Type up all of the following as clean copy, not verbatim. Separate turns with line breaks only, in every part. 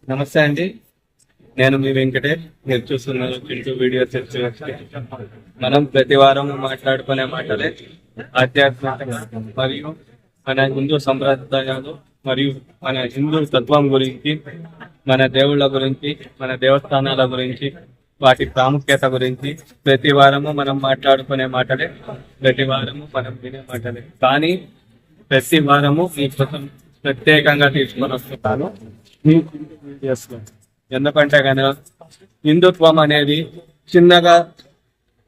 నమస్తే అండి. నేను మీ వెంకటే. మీరు చూస్తున్నారు చింటూ వీడియో చర్చ. మనం ప్రతి వారం మాట్లాడుకునే మాటలే ఆధ్యాత్మిక మరియు మన హిందూ సంప్రదాయాలు మరియు మన హిందూ తత్వం గురించి, మన దేవుళ్ళ గురించి, మన దేవస్థానాల గురించి, వాటి ప్రాముఖ్యత గురించి ప్రతి వారము మనం మాట్లాడుకునే మాటలే, ప్రతి వారము మనం వినే మాటలే. కానీ ప్రతి వారము మీకోసం ప్రత్యేకంగా తీసుకొని వస్తున్నాను మీ వీడియోస్లో. ఎందుకంటే కనుక హిందుత్వం అనేది చిన్నగా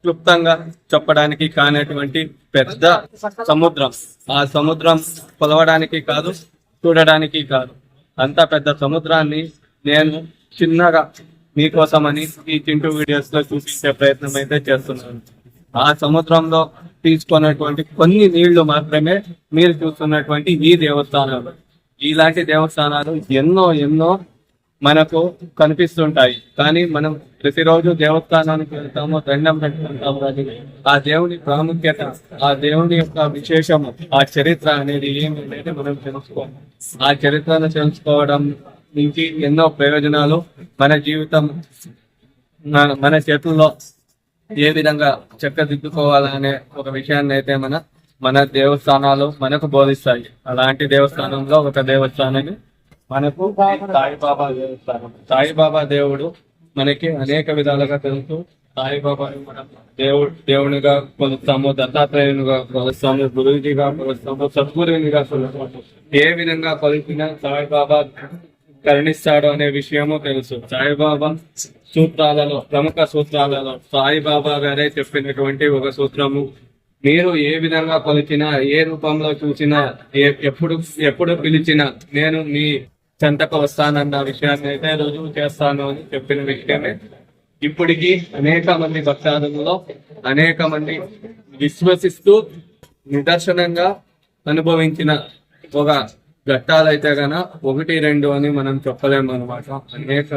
క్లుప్తంగా చెప్పడానికి కానటువంటి పెద్ద సముద్రం. ఆ సముద్రం కొలవడానికి కాదు, చూడడానికి కాదు. అంత పెద్ద సముద్రాన్ని నేను చిన్నగా మీకోసమని ఈ చింటూ వీడియోస్ లో చూపించే ప్రయత్నం అయితే చేస్తున్నాను. ఆ సముద్రంలో తీసుకున్నటువంటి కొన్ని నీళ్లు మాత్రమే మీరు చూస్తున్నటువంటి ఈ దేవస్థానాలు. ఇలాంటి దేవస్థానాలు ఎన్నో ఎన్నో మనకు కనిపిస్తుంటాయి. కానీ మనం ప్రతిరోజు దేవస్థానానికి వెళ్తాము, దండం పెట్టుకుంటాము. కానీ ఆ దేవుని ప్రాముఖ్యత, ఆ దేవుని యొక్క విశేషము, ఆ చరిత్ర అనేది ఏమి అనేది మనం తెలుసుకోవాలి. ఆ చరిత్రను తెలుసుకోవడం నుంచి ఎన్నో ప్రయోజనాలు, మన జీవితం మన చేతుల్లో ఏ విధంగా చక్కదిద్దుకోవాలనే ఒక విషయాన్ని అయితే మన దేవస్థానాలు మనకు బోధిస్తాయి. అలాంటి దేవస్థానంలో ఒక దేవస్థానం మనకు సాయిబాబా దేవస్థానం. సాయిబాబా దేవుడు మనకి అనేక విధాలుగా తెలుసు. సాయిబాబాని మనం దేవునిగా కొలుస్తాము, దత్తాత్రేయునిగా కొలుస్తాము, గురువుజీగా కొలుస్తాము, సద్గురువునిగా కొలుస్తాము. ఏ విధంగా కొలిసినా సాయిబాబా కరుణిస్తాడు అనే విషయము తెలుసు. సాయిబాబా సూత్రాలలో, ప్రముఖ సూత్రాలలో సాయిబాబా గారే చెప్పినటువంటి ఒక సూత్రము, మీరు ఏ విధంగా కొలిచినా, ఏ రూపంలో చూసినా, ఎప్పుడు పిలిచినా నేను మీ చెంతకు వస్తానన్న విషయాన్ని అయితే రుజువు చేస్తాను అని చెప్పిన విషయమే. ఇప్పటికీ అనేక మంది భక్తాదులలో అనేక మంది విశ్వసిస్తూ నిదర్శనంగా అనుభవించిన ఒక ఘట్టాలైతే గన 1-2 అని మనం చెప్పలేము అనమాట. అనేక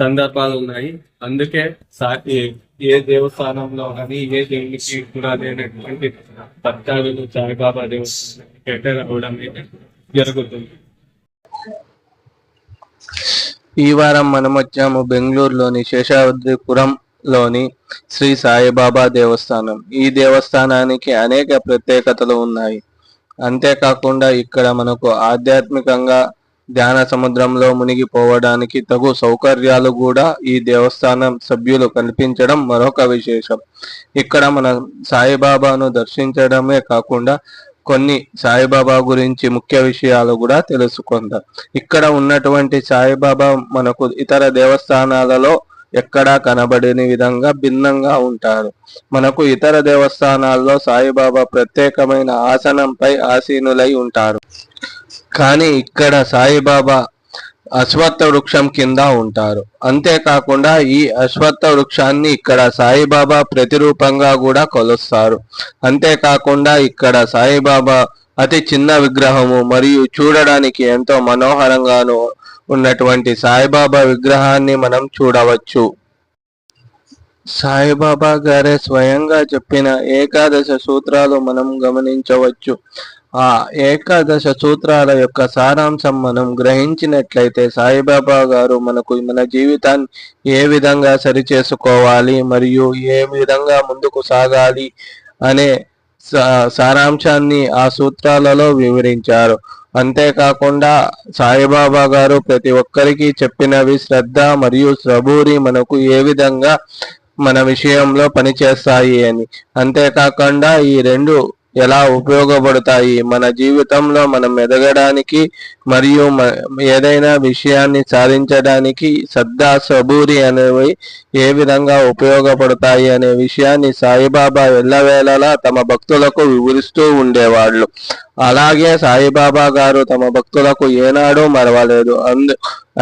సందర్భాలు ఉన్నాయి. అందుకే ఏ దేవస్థానంలో కానీ ఏ దేవునికి కూడా లేనటువంటి భక్తాదులు సాయిబాబా దేవస్థానానికి రావడం జరుగుతుంది.
ఈ వారం మనం వచ్చాము బెంగళూరులోని శేషాద్రిపురంలోని శ్రీ సాయిబాబా దేవస్థానం. ఈ దేవస్థానానికి అనేక ప్రత్యేకతలు ఉన్నాయి. అంతేకాకుండా ఇక్కడ మనకు ఆధ్యాత్మికంగా ధ్యాన సముద్రంలో మునిగిపోవడానికి తగు సౌకర్యాలు కూడా ఈ దేవస్థానం సభ్యులు కల్పించడం మరొక విశేషం. ఇక్కడ మన సాయిబాబాను దర్శించడమే కాకుండా కొన్ని సాయిబాబా గురించి ముఖ్య విషయాలు కూడా తెలుసుకుందాం. ఇక్కడ ఉన్నటువంటి సాయిబాబా మనకు ఇతర దేవస్థానాలలో ఎక్కడా కనబడని విధంగా భిన్నంగా ఉంటారు. మనకు ఇతర దేవస్థానాల్లో సాయిబాబా ప్రత్యేకమైన ఆసనంపై ఆసీనులై ఉంటారు. కానీ ఇక్కడ సాయిబాబా అశ్వత్థ వృక్షం కింద ఉంటారు. అంతేకాకుండా ఈ అశ్వత్థ వృక్షాన్ని ఇక్కడ సాయిబాబా ప్రతిరూపంగా కూడా కొలుస్తారు. అంతేకాకుండా ఇక్కడ సాయిబాబా అతి చిన్న విగ్రహము మరియు చూడడానికి ఎంతో మనోహరంగాను ఉన్నటువంటి సాయిబాబా విగ్రహాన్ని మనం చూడవచ్చు. సాయిబాబా గారే స్వయంగా చెప్పిన ఏకాదశ సూత్రాలు మనం గమనించవచ్చు. ఆ ఏకాదశ సూత్రాల యొక్క సారాంశం మనం గ్రహించినట్లయితే సాయిబాబా గారు మనకు మన జీవితాన్ని ఏ విధంగా సరిచేసుకోవాలి మరియు ఏ విధంగా ముందుకు సాగాలి అనే సారాంశాన్ని ఆ సూత్రాలలో వివరించారు. అంతేకాకుండా సాయిబాబా గారు ప్రతి ఒక్కరికి చెప్పినవి శ్రద్ధ మరియు సబూరి మనకు ఏ విధంగా మన విషయంలో పనిచేస్తాయి అని, అంతేకాకుండా ఈ రెండు ఎలా ఉపయోగపడతాయి మన జీవితంలో మనం ఎదగడానికి మరియు ఏదైనా విషయాన్ని సాధించడానికి శ్రద్ధ సబూరి అనేవి ఏ విధంగా ఉపయోగపడతాయి అనే విషయాన్ని సాయిబాబా ఎల్లవేళలా తమ భక్తులకు వివరిస్తూ ఉండేవాళ్ళు. అలాగే సాయిబాబా గారు తమ భక్తులకు ఏనాడూ మరవలేదు.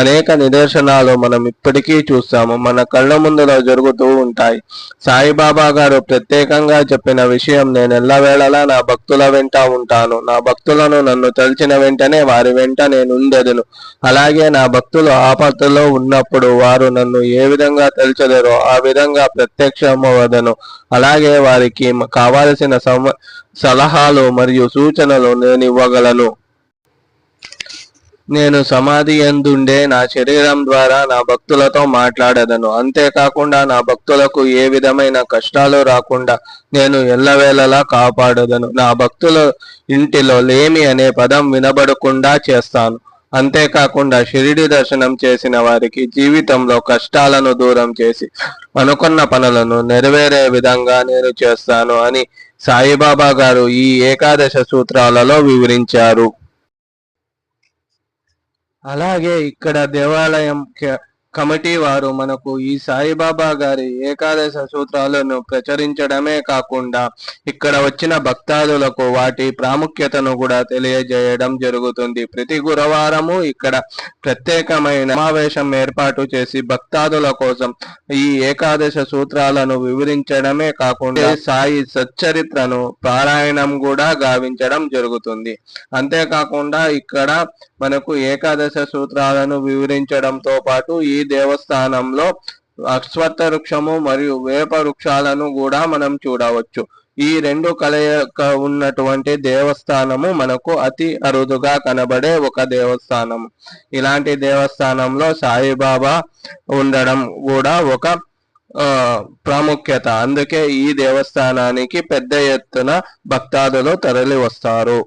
అనేక నిదర్శనాలు మనం ఇప్పటికీ చూస్తాము, మన కళ్ళ ముందులో జరుగుతూ ఉంటాయి. సాయిబాబా గారు ప్రత్యేకంగా చెప్పిన విషయం, నేను ఎల్లవేళలా నా భక్తుల వెంట ఉంటాను. నా భక్తులను నన్ను తలిచిన వెంటనే వారి వెంట నేను ఉండెదను. అలాగే నా భక్తులు ఆపత్తులో ఉన్నప్పుడు వారు నన్ను ఏ విధంగా తలిచెదరో ఆ విధంగా ప్రత్యక్షమవదను. అలాగే వారికి కావాల్సిన సలహాలు మరియు సూచనలు నేను ఇవ్వగలను. నేను సమాధి యందుండే నా శరీరం ద్వారా నా భక్తులతో మాట్లాడదను. అంతేకాకుండా నా భక్తులకు ఏ విధమైన కష్టాలు రాకుండా నేను ఎల్లవేళలా కాపాడదను. నా భక్తుల ఇంటిలో లేమి అనే పదం వినబడకుండా చేస్తాను. అంతేకాకుండా షిరిడి దర్శనం చేసిన వారికి జీవితంలో కష్టాలను దూరం చేసి అనుకున్న పనులను నెరవేరే విధంగా నేను చేస్తాను అని సాయిబాబా గారు ఈ ఏకాదశ సూత్రాలలో వివరించారు. అలాగే ఇక్కడ దేవాలయం కమిటీ వారు మనకు ఈ సాయిబాబా గారి ఏకాదశ సూత్రాలను ప్రచురించడమే కాకుండా ఇక్కడ వచ్చిన భక్తాదులకు వాటి ప్రాముఖ్యతను కూడా తెలియజేయడం జరుగుతుంది. ప్రతి గురువారము ఇక్కడ ప్రత్యేకమైన సమావేశం ఏర్పాటు చేసి భక్తాదుల కోసం ఈ ఏకాదశ సూత్రాలను వివరించడమే కాకుండా సాయి సచ్చరిత్రను పారాయణం కూడా గావించడం జరుగుతుంది. అంతేకాకుండా ఇక్కడ మనకు ఏకాదశ సూత్రాలను వివరించడంతో పాటు ఈ దేవస్థానంలో అశ్వత్థ వృక్షము మరియు వేప వృక్షాలను కూడా మనం చూడవచ్చు. ఈ రెండు కలయిక ఉన్నటువంటి దేవస్థానము మనకు అతి అరుదుగా కనబడే ఒక దేవస్థానం. ఇలాంటి దేవస్థానంలో సాయిబాబా ఉండడం కూడా ఒక ప్రాముఖ్యత. అందుకే ఈ దేవస్థానానికి పెద్ద ఎత్తున భక్తాదులు తరలి వస్తారు.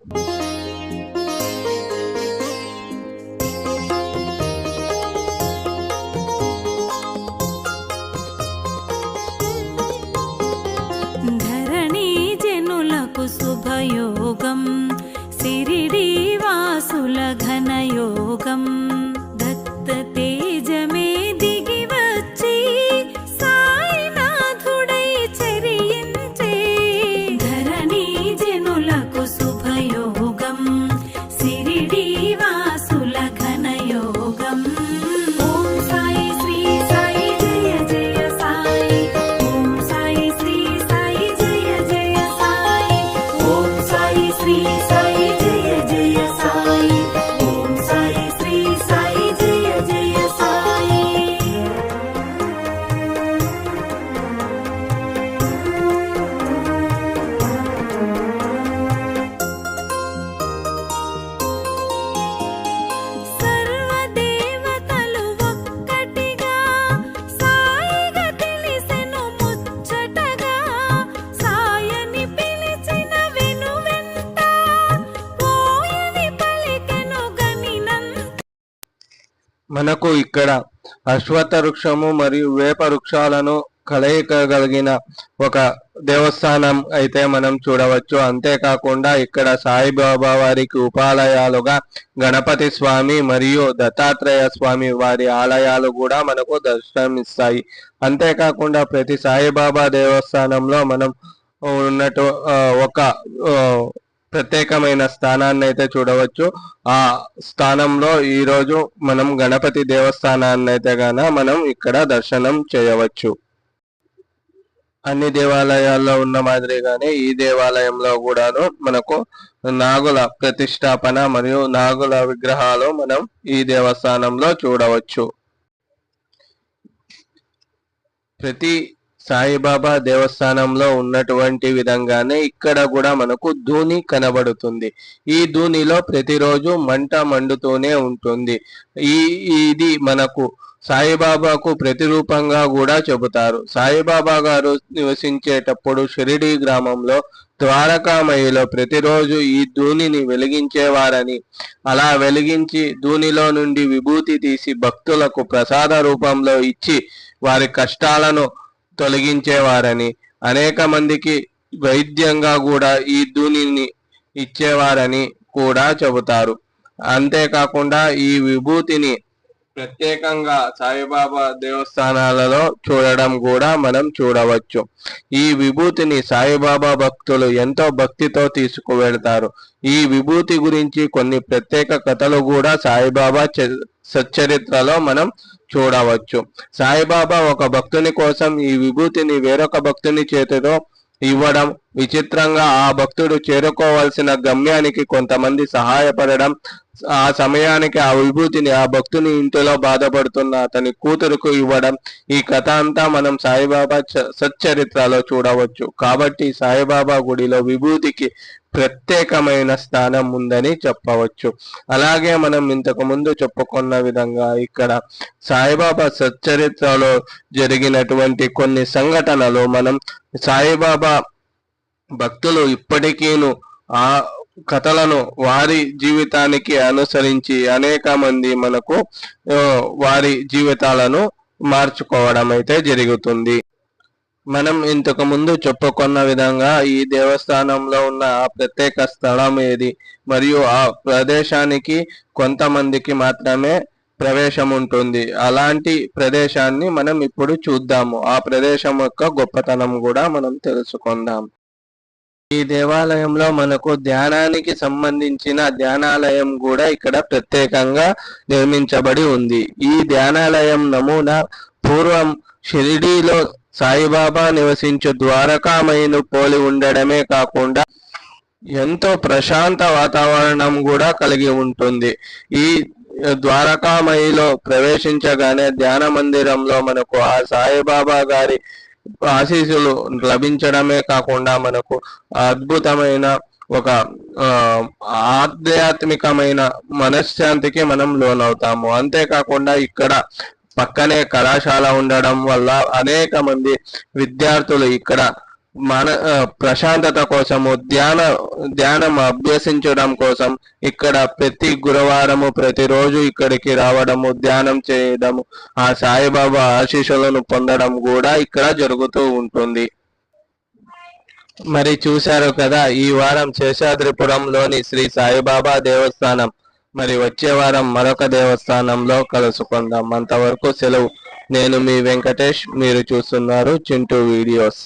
శుభయోగం సిరిడి వాసుల ఘనయోగం దత్త తేజమే దిగి వచ్చి సాయినాథుడై చరించే ధరణి జనులకు శుభయోగం సిరిడి వాసుల ఘనయోగం. ఓం సాయి శ్రీ సాయి జయ జయ సాయి. ఓం సాయి శ్రీ సాయి జయ జయ సాయి. ఓం సాయి శ్రీ సాయి జయ జయ సాయి. ఓం సాయి శ్రీ సాయి జయ జయ సాయి. సర్వదేవతలు ఒక్కటిగా సాయిగా తెలిసెను ముచ్చటగా సాయని పిలిచిన వెనువెంట పోయని పలికెను గనినంత.
మనకు ఇక్కడ అశ్వత్థ వృక్షము మరియు వేప వృక్షాలను కలయికగలిగిన ఒక దేవస్థానం అయితే మనం చూడవచ్చు. అంతేకాకుండా ఇక్కడ సాయిబాబా వారికి ఉపాలయాలుగా గణపతి స్వామి మరియు దత్తాత్రేయ స్వామి వారి ఆలయాలు కూడా మనకు దర్శనమిస్తాయి. అంతేకాకుండా ప్రతి సాయిబాబా దేవస్థానంలో మనం ఉన్నట్టు ఒక ప్రత్యేకమైన స్థానాన్ని అయితే చూడవచ్చు. ఆ స్థానంలో ఈరోజు మనం గణపతి దేవస్థానాన్ని అయితే మనం ఇక్కడ దర్శనం చేయవచ్చు. అన్ని దేవాలయాల్లో ఉన్న మాదిరిగానే ఈ దేవాలయంలో కూడాను మనకు నాగుల ప్రతిష్టాపన మరియు నాగుల విగ్రహాలు మనం ఈ దేవస్థానంలో చూడవచ్చు. ప్రతి సాయిబాబా దేవస్థానంలో ఉన్నటువంటి విధంగానే ఇక్కడ కూడా మనకు ధూని కనబడుతుంది. ఈ ధూనిలో ప్రతిరోజు మంట మండుతూనే ఉంటుంది. ఇది మనకు సాయిబాబాకు ప్రతిరూపంగా కూడా చెబుతారు. సాయిబాబా గారు నివసించేటప్పుడు షిరిడి గ్రామంలో ద్వారకామయిలో ప్రతిరోజు ఈ ధూనిని వెలిగించేవారని, అలా వెలిగించి ధూనిలో నుండి విభూతి తీసి భక్తులకు ప్రసాద రూపంలో ఇచ్చి వారి కష్టాలను తొలగించేవారని, అనేక మందికి వైద్యంగా కూడా ఈ ధూనిని ఇచ్చేవారని కూడా చెబుతారు. అంతేకాకుండా ఈ విభూతిని ప్రత్యేకంగా సాయిబాబా దేవస్థానాలలో చూడడం కూడా మనం చూడవచ్చు. ఈ విభూతిని సాయిబాబా భక్తులు ఎంతో భక్తితో తీసుకువెళ్తారు. ఈ విభూతి గురించి కొన్ని ప్రత్యేక కథలు కూడా సాయిబాబా సచ్చరిత్రలో మనం చూడవచ్చు. సాయిబాబా ఒక భక్తుని కోసం ఈ విభూతిని వేరొక భక్తుని చేతితో ఇవ్వడం, విచిత్రంగా ఆ భక్తుడు చేరుకోవాల్సిన గమ్యానికి కొంతమంది సహాయపడడం, ఆ సమయానికి ఆ విభూతిని ఆ భక్తుని ఇంటిలో బాధపడుతున్న అతని కూతురుకు ఇవ్వడం, ఈ కథ అంతా మనం సాయిబాబా సచ్చరిత్రలో చూడవచ్చు. కాబట్టి సాయిబాబా గుడిలో విభూతికి ప్రత్యేకమైన స్థానం ఉందని చెప్పవచ్చు. అలాగే మనం ఇంతకు ముందు చెప్పుకున్న విధంగా ఇక్కడ సాయిబాబా సచ్చరిత్రలో జరిగినటువంటి కొన్ని సంఘటనలు మనం సాయిబాబా భక్తులు ఇప్పటికీను ఆ కథలను వారి జీవితానికి అనుసరించి అనేక మంది మనకు వారి జీవితాలను మార్చుకోవడం అయితే జరుగుతుంది. మనం ఇంతకు ముందు చెప్పుకున్న విధంగా ఈ దేవస్థానంలో ఉన్న ఆ ప్రత్యేక స్థలం ఏది, మరియు ఆ ప్రదేశానికి కొంతమందికి మాత్రమే ప్రవేశం ఉంటుంది. అలాంటి ప్రదేశాన్ని మనం ఇప్పుడు చూద్దాము. ఆ ప్రదేశం యొక్క గొప్పతనం కూడా మనం తెలుసుకుందాం. ఈ దేవాలయంలో మనకు ధ్యానానికి సంబంధించిన ధ్యానాలయం కూడా ఇక్కడ ప్రత్యేకంగా నిర్మించబడి ఉంది. ఈ ధ్యానాలయం నమూనా పూర్వం షిరిడీలో సాయిబాబా నివసించు ద్వారకామయిను పోలి ఉండడమే కాకుండా ఎంతో ప్రశాంత వాతావరణం కూడా కలిగి ఉంటుంది. ఈ ద్వారకామయిలో ప్రవేశించగానే ధ్యాన మందిరంలో మనకు ఆ సాయిబాబా గారి ఆశీస్సులు లభించడమే కాకుండా మనకు అద్భుతమైన ఒక ఆధ్యాత్మికమైన మనశ్శాంతికి మనం లోనవుతాము. అంతేకాకుండా ఇక్కడ పక్కనే కళాశాల ఉండడం వల్ల అనేక మంది విద్యార్థులు ఇక్కడ ప్రశాంతత కోసము ధ్యానం అభ్యసించడం కోసం ఇక్కడ ప్రతి గురువారము ప్రతిరోజు ఇక్కడికి రావడము, ధ్యానం చేయడము, ఆ సాయిబాబా ఆశీస్సులను పొందడం కూడా ఇక్కడ జరుగుతూ ఉంటుంది. మరి చూశారు కదా ఈ వారం శేషాద్రిపురంలోని శ్రీ సాయిబాబా దేవస్థానం. మరి వచ్చే వారం మరొక దేవస్థానంలో కలుసుకుందాం. అంతవరకు సెలవు. నేను మీ వెంకటేష్, మీరు చూస్తున్నారు చింటూ వీడియోస్.